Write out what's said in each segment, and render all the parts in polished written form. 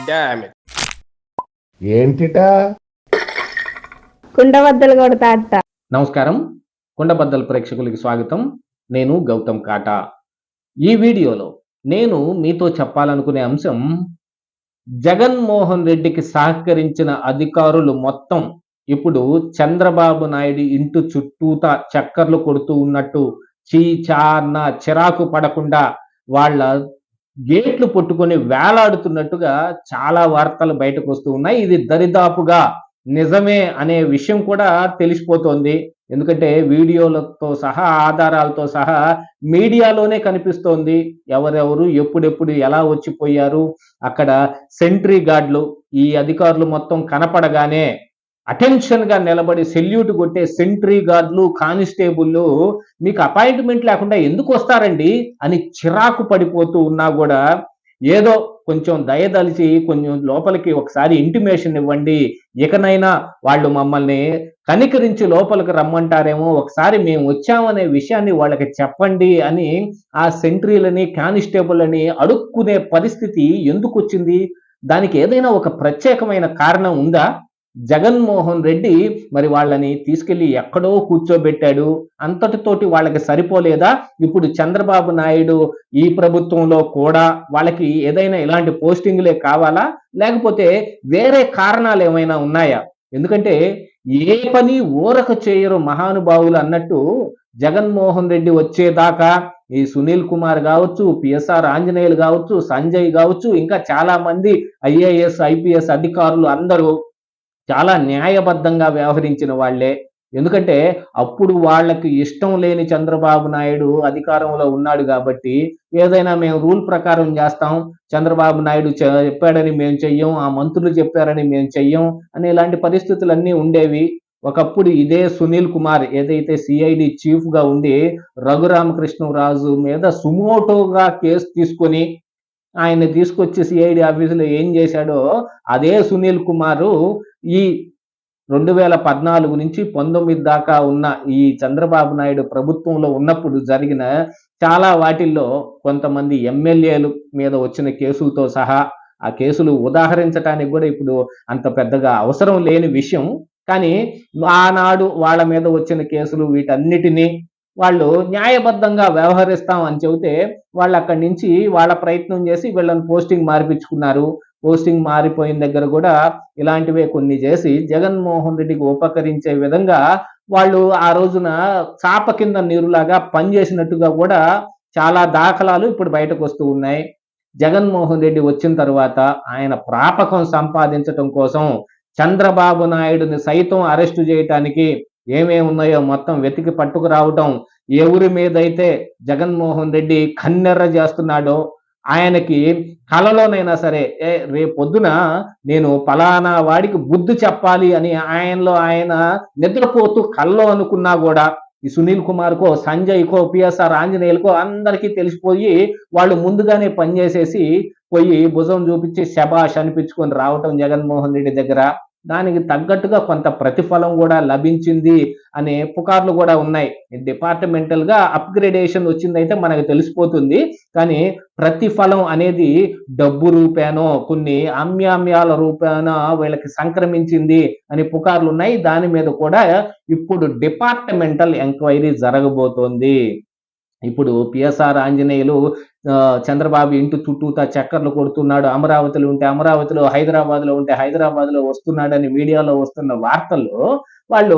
Damn it. ఏంటిటా కుండబద్దలు కొడతా అత్త. నమస్కారం, కుండబద్దల ప్రేక్షకులకి స్వాగతం. నేను గౌతమ్ కాటా. ఈ వీడియోలో నేను మీతో చెప్పాలనుకునే అంశం, జగన్మోహన్ రెడ్డికి సహకరించిన అధికారులు మొత్తం ఇప్పుడు చంద్రబాబు నాయుడు ఇంటి చుట్టూత చక్కర్లు కొడుతూ ఉన్నట్టు, చాన్న చిరాకు పడకుండా వాళ్ళ గేట్లు పట్టుకొని వేలాడుతున్నట్టుగా చాలా వార్తలు బయటకు వస్తూ ఉన్నాయి. ఇది దరిదాపుగా నిజమే అనే విషయం కూడా తెలిసిపోతోంది. ఎందుకంటే వీడియోలతో సహా, ఆధారాలతో సహా మీడియాలోనే కనిపిస్తోంది. ఎవరెవరు ఎప్పుడెప్పుడు ఎలా వచ్చిపోయారు, అక్కడ సెంట్రీ గార్డులు, ఈ అధికారులు మొత్తం కనపడగానే అటెన్షన్ గా నిలబడి సెల్యూట్ కొట్టే సెంట్రీ గార్డులు, కానిస్టేబుల్లు మీకు అపాయింట్మెంట్ లేకుండా ఎందుకు వస్తారండి అని చిరాకు పడిపోతూ ఉన్నా కూడా, ఏదో కొంచెం దయదలిచి కొంచెం లోపలికి ఒకసారి ఇంటిమేషన్ ఇవ్వండి, ఇకనైనా వాళ్ళు మమ్మల్ని కనికరించి లోపలికి రమ్మంటారేమో, ఒకసారి మేము వచ్చామనే విషయాన్ని వాళ్ళకి చెప్పండి అని ఆ సెంట్రీలని, కానిస్టేబుల్ని అడుక్కునే పరిస్థితి ఎందుకు వచ్చింది? దానికి ఏదైనా ఒక ప్రత్యేకమైన కారణం ఉందా? జగన్మోహన్ రెడ్డి మరి వాళ్ళని తీసుకెళ్లి ఎక్కడో కూర్చోబెట్టాడు, అంతటితోటి వాళ్ళకి సరిపోలేదా? ఇప్పుడు చంద్రబాబు నాయుడు ఈ ప్రభుత్వంలో కూడా వాళ్ళకి ఏదైనా ఇలాంటి పోస్టింగ్లే కావాలా, లేకపోతే వేరే కారణాలు ఏమైనా ఉన్నాయా? ఎందుకంటే ఏ పని ఊరక చేయరు మహానుభావులు అన్నట్టు, జగన్మోహన్ రెడ్డి వచ్చేదాకా ఈ సునీల్ కుమార్ కావచ్చు, పిఎస్ఆర్ ఆంజనేయులు కావచ్చు, సంజయ్ కావచ్చు, ఇంకా చాలా మంది ఐఏఎస్ ఐపీఎస్ అధికారులు అందరూ చాలా న్యాయబద్ధంగా వ్యవహరించిన వాళ్లే. ఎందుకంటే అప్పుడు వాళ్ళకి ఇష్టం లేని చంద్రబాబు నాయుడు అధికారంలో ఉన్నాడు కాబట్టి, ఏదైనా మేము రూల్ ప్రకారం చేస్తాం, చంద్రబాబు నాయుడు చెప్పాడని మేము చెయ్యం, ఆ మంత్రులు చెప్పారని మేము చెయ్యం అనే ఇలాంటి పరిస్థితులన్నీ ఉండేవి. ఒకప్పుడు ఇదే సునీల్ కుమార్ ఏదైతే సిఐడి చీఫ్ గా ఉండి రఘురామకృష్ణరాజు మీద సుమోటోగా కేసు తీసుకొని ఆయన్ని తీసుకొచ్చి సిఐడి ఆఫీసులో ఏం చేశాడో, అదే సునీల్ కుమారు ఈ 2014 నుంచి 19 దాకా ఉన్న ఈ చంద్రబాబు నాయుడు ప్రభుత్వంలో ఉన్నప్పుడు జరిగిన చాలా వాటిల్లో కొంతమంది ఎమ్మెల్యేలు మీద వచ్చిన కేసులతో సహా, ఆ కేసులు ఉదాహరించడానికి కూడా ఇప్పుడు అంత పెద్దగా అవసరం లేని విషయం. కానీ ఆనాడు వాళ్ళ మీద వచ్చిన కేసులు వీటన్నిటినీ వాళ్ళు న్యాయబద్ధంగా వ్యవహరిస్తాం అని చెబితే, వాళ్ళు అక్కడి నుంచి వాళ్ళ ప్రయత్నం చేసి వీళ్ళని పోస్టింగ్ మారిపించుకున్నారు. పోస్టింగ్ మారిపోయిన దగ్గర కూడా ఇలాంటివే కొన్ని చేసి జగన్మోహన్ రెడ్డికి ఉపకరించే విధంగా వాళ్ళు ఆ రోజున చాప కింద నీరులాగా పనిచేసినట్టుగా కూడా చాలా దాఖలాలు ఇప్పుడు బయటకు వస్తూ ఉన్నాయి. జగన్మోహన్ రెడ్డి వచ్చిన తర్వాత ఆయన ప్రాపకం సంపాదించడం కోసం చంద్రబాబు నాయుడుని సైతం అరెస్టు చేయటానికి ఏమేమి ఉన్నాయో మొత్తం వెతికి పట్టుకు రావటం, ఎవరి మీదైతే జగన్మోహన్ రెడ్డి కన్నెర్ర చేస్తున్నాడో ఆయనకి కలలోనైనా సరే రేపొద్దున నేను పలానా వాడికి బుద్ధి చెప్పాలి అని ఆయనలో ఆయన నిద్రపోతూ కల్లో అనుకున్నా కూడా, ఈ సునీల్ కుమార్కో, సంజయ్కో, పిఎస్ఆర్ ఆంజనేయులకో అందరికీ తెలిసిపోయి వాళ్ళు ముందుగానే పనిచేసేసి పోయి భుజం చూపించి శబాష్ అనిపించుకొని రావటం జగన్మోహన్ రెడ్డి దగ్గర. దానికి తగ్గట్టుగా కొంత ప్రతిఫలం కూడా లభించింది అనే పుకార్లు కూడా ఉన్నాయి. డిపార్ట్మెంటల్ గా అప్గ్రేడేషన్ వచ్చిందైతే మనకు తెలిసిపోతుంది. కానీ ప్రతిఫలం అనేది డబ్బు రూపేనో, కొన్ని అమ్యామ్యాల రూపేనో వీళ్ళకి సంక్రమించింది అని పుకార్లు ఉన్నాయి. దాని మీద కూడా ఇప్పుడు డిపార్ట్మెంటల్ ఎంక్వైరీ జరగబోతోంది. ఇప్పుడు పిఎస్ఆర్ ఆంజనేయులు చంద్రబాబు ఇంటి చుట్టూతా చక్కర్లు కొడుతున్నాడు, అమరావతిలో ఉంటే అమరావతిలో, హైదరాబాద్లో ఉంటే హైదరాబాద్లో వస్తున్నాడని మీడియాలో వస్తున్న వార్తల్లో వాళ్ళు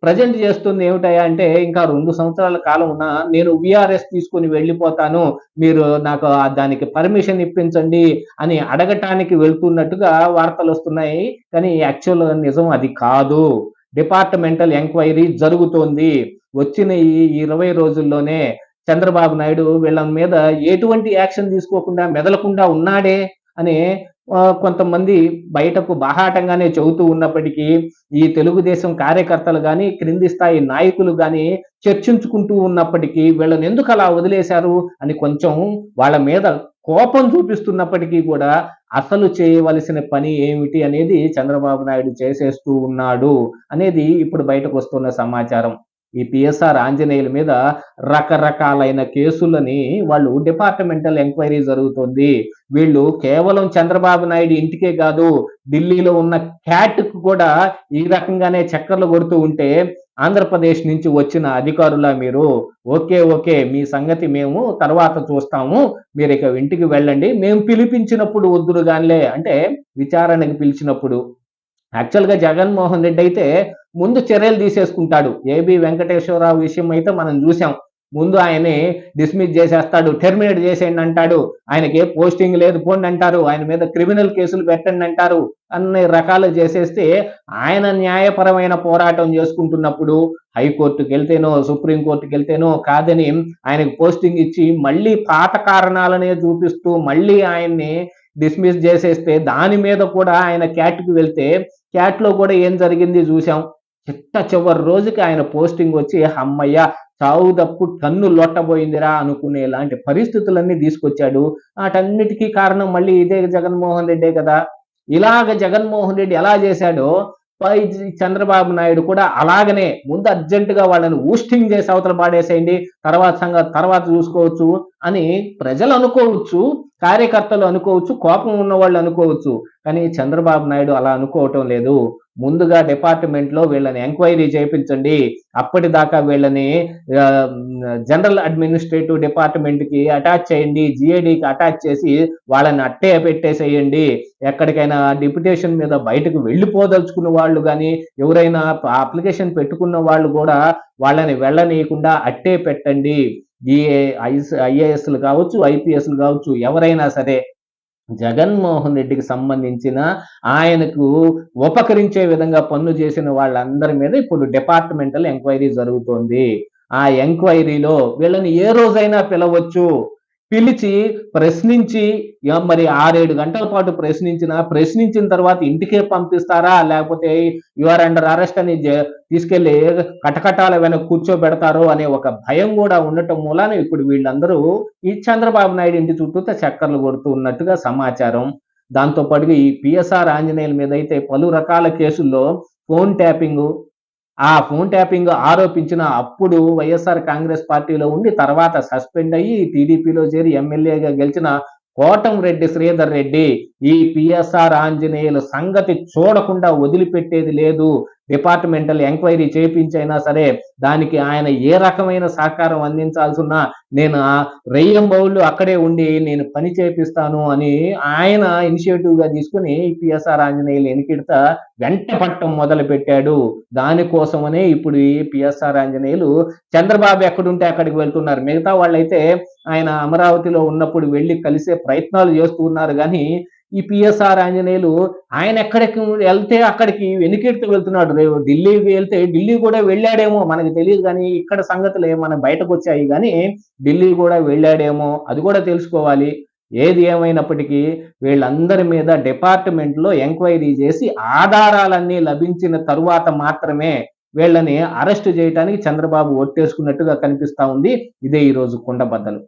ప్రజెంట్ చేస్తుంది ఏమిటయా అంటే, ఇంకా 2 సంవత్సరాల కాలం ఉన్నా నేను విఆర్ఎస్ తీసుకుని వెళ్ళిపోతాను, మీరు నాకు దానికి పర్మిషన్ ఇప్పించండి అని అడగటానికి వెళ్తున్నట్టుగా వార్తలు వస్తున్నాయి. కానీ యాక్చువల్ నిజం అది కాదు. డిపార్ట్మెంటల్ ఎంక్వైరీ జరుగుతోంది. వచ్చిన ఈ 20 రోజుల్లోనే చంద్రబాబు నాయుడు వీళ్ళ మీద ఎటువంటి యాక్షన్ తీసుకోకుండా మెదలకుండా ఉన్నాడే అని కొంతమంది బయటకు బాహాటంగానే చెబుతూ ఉన్నప్పటికీ, ఈ తెలుగుదేశం కార్యకర్తలు కానీ, క్రింది స్థాయి నాయకులు కానీ చర్చించుకుంటూ ఉన్నప్పటికీ, వీళ్ళని ఎందుకు అలా వదిలేశారు అని కొంచెం వాళ్ళ మీద కోపం చూపిస్తున్నప్పటికీ కూడా అసలు చేయవలసిన పని ఏమిటి అనేది చంద్రబాబు నాయుడు చేసేస్తూ ఉన్నాడు అనేది ఇప్పుడు బయటకు వస్తున్న సమాచారం. ఈ పిఎస్ఆర్ ఆంజనేయుల మీద రకరకాలైన కేసులని వాళ్ళు డిపార్ట్మెంటల్ ఎంక్వైరీ జరుగుతుంది. వీళ్ళు కేవలం చంద్రబాబు నాయుడు ఇంటికే కాదు, ఢిల్లీలో ఉన్న క్యాట్‌కు కూడా ఈ రకంగానే చక్కర్లు కొడుతూ ఉంటే, ఆంధ్రప్రదేశ్ నుంచి వచ్చిన అధికారులా మీరు? ఓకే. ఓకే. మీ సంగతి మేము తర్వాత చూస్తాము. మీరిక ఇంటికి వెళ్ళండి. మేము పిలిపించినప్పుడు వద్దురు గానిలే అంటే విచారణకి పిలిచినప్పుడు. యాక్చువల్‌గా జగన్మోహన్ రెడ్డి అయితే ముందు చర్యలు తీసేసుకుంటాడు. ఏబీ వెంకటేశ్వరరావు విషయం అయితే మనం జూసాం. ముందు ఆయన్ని డిస్మిస్ చేసేస్తాడు. టెర్మినేట్ చేసేయండి అంటాడు. ఆయనకి పోస్టింగ్ లేదు పోండి అంటారు. ఆయన మీద క్రిమినల్ కేసులు పెట్టండి అంటారు. అన్ని రకాలు చేసేస్తే ఆయన న్యాయపరమైన పోరాటం చేసుకుంటున్నప్పుడు హైకోర్టుకెళ్తేనో, సుప్రీం కోర్టుకెళ్తేనో కాదని ఆయనకు పోస్టింగ్ ఇచ్చి మళ్ళీ పాత కారణాలనే చూపిస్తూ మళ్ళీ ఆయన్ని డిస్మిస్ చేసేస్తే దాని మీద కూడా ఆయన క్యాట్‌కి వెళ్తే క్యాట్‌లో కూడా ఏం జరిగింది చూసాం. చిట్ట చివరి రోజుకి ఆయన పోస్టింగ్ వచ్చి హమ్మయ్య! చావు తప్పు కన్ను లొట్టబోయిందిరా అనుకునేలాంటి పరిస్థితులన్నీ తీసుకొచ్చాడు. ఆటన్నిటికి కారణం మళ్ళీ ఇదే జగన్మోహన్ రెడ్డే కదా! ఇలాగ జగన్మోహన్ రెడ్డి ఎలా చేశాడో చంద్రబాబు నాయుడు కూడా అలాగనే ముందు అర్జెంట్‌గా వాళ్ళని ఊస్టింగ్ చేసి అవతల పాడేసేయండి. తర్వాత సంగతి తర్వాత చూసుకోవచ్చు అని ప్రజలు అనుకోవచ్చు. కార్యకర్తలు అనుకోవచ్చు. కోపం ఉన్నవాళ్ళు అనుకోవచ్చు. కానీ చంద్రబాబు నాయుడు అలా అనుకోవటం లేదు. ముందుగా డిపార్ట్మెంట్‌లో వీళ్ళని ఎంక్వైరీ చేపించండి. అప్పటిదాకా వీళ్ళని జనరల్ అడ్మినిస్ట్రేటివ్ డిపార్ట్మెంట్‌కి అటాచ్ చేయండి. జీఏడీకి అటాచ్ చేసి వాళ్ళని అట్టే పెట్టేసేయండి. ఎక్కడికైనా డిప్యుటేషన్ మీద బయటకు వెళ్ళిపోదలుచుకున్న వాళ్ళు గాని, ఎవరైనా అప్లికేషన్ పెట్టుకున్న వాళ్ళు కూడా వాళ్ళని వెళ్ళనీయకుండా అట్టే పెట్టండి. ఐఏఎస్‌లు కావచ్చు, ఐపీఎస్‌లు కావచ్చు ఎవరైనా సరే జగన్మోహన్ రెడ్డికి సంబంధించిన ఆయనకు ఉపకరించే విధంగా పనులు చేసిన వాళ్ళందరి మీద ఇప్పుడు డిపార్ట్మెంటల్ ఎంక్వైరీ జరుగుతోంది. ఆ ఎంక్వైరీలో వీళ్ళని ఏ రోజైనా పిలవచ్చు. పిలిచి ప్రశ్నించి మరి 6, 7 గంటల పాటు ప్రశ్నించిన తర్వాత ఇంటికే పంపిస్తారా? లేకపోతే యూ ఆర్ అండర్ అరెస్ట్ అని తీసుకెళ్ళి కటకటాల వెనక కూర్చోబెడతారో అనే ఒక భయం గూడా ఉండటం మూలాన ఇప్పుడు వీళ్ళందరూ ఈ చంద్రబాబు నాయుడు ఇంటి చుట్టూతా చక్కర్లు కొడుతూ ఉన్నట్టుగా సమాచారం. దాంతో పాటుగా ఈ పిఎస్ఆర్ ఆంజనేయుల మీదైతే పలు రకాల కేసుల్లో ఫోన్ ట్యాపింగు, ఆ ఫోన్ ట్యాపింగ్ ఆరోపించిన అప్పుడు వైఎస్ఆర్ కాంగ్రెస్ పార్టీలో ఉండి తర్వాత సస్పెండ్ అయ్యి టీడీపీలో చేరి ఎమ్మెల్యేగా గెలిచిన కోటంరెడ్డి శ్రీధర్ రెడ్డి ఈ పిఎస్ఆర్ ఆంజనేయుల సంగతి చూడకుండా వదిలిపెట్టేది లేదు. డిపార్ట్మెంటల్ ఎంక్వైరీ చేపించైనా సరే దానికి ఆయన ఏ రకమైన సహకారం అందించాల్సున్నా నేను రెయ్యంబౌళ్ళు అక్కడే ఉండి నేను పని చేపిస్తాను అని ఆయన ఇనిషియేటివ్‌గా తీసుకొని పిఎస్ఆర్ ఆంజనేయులు ఎనికిడత వెంట పట్టం మొదలుపెట్టాడు. దానికోసమనే ఇప్పుడు ఈ పిఎస్ఆర్ ఆంజనేయులు చంద్రబాబు ఎక్కడుంటే అక్కడికి వెళ్తున్నారు. మిగతా వాళ్ళైతే ఆయన అమరావతిలో ఉన్నప్పుడు వెళ్లి కలిసే ప్రయత్నాలు చేస్తూ ఉన్నారు గానీ, ఈ పిఎస్ఆర్ ఆంజనేయులు ఆయన ఎక్కడికి వెళ్తే అక్కడికి వెనుకెడుతూ వెళ్తున్నాడు. ఢిల్లీకి వెళ్తే ఢిల్లీ కూడా వెళ్ళాడేమో మనకు తెలీదు గానీ, ఇక్కడ సంగతులు ఏమన్నా బయటకొచ్చాయి గానీ, ఢిల్లీ కూడా వెళ్ళాడేమో అది కూడా తెలుసుకోవాలి. ఏది ఏమైనప్పటికీ వీళ్ళందరి మీద డిపార్ట్మెంట్‌లో ఎంక్వైరీ చేసి ఆధారాలన్నీ లభించిన తరువాత మాత్రమే వీళ్ళని అరెస్ట్ చేయటానికి చంద్రబాబు ఒట్టేసుకున్నట్టుగా కనిపిస్తా ఉంది. ఇదే ఈరోజు కుండబద్దలు.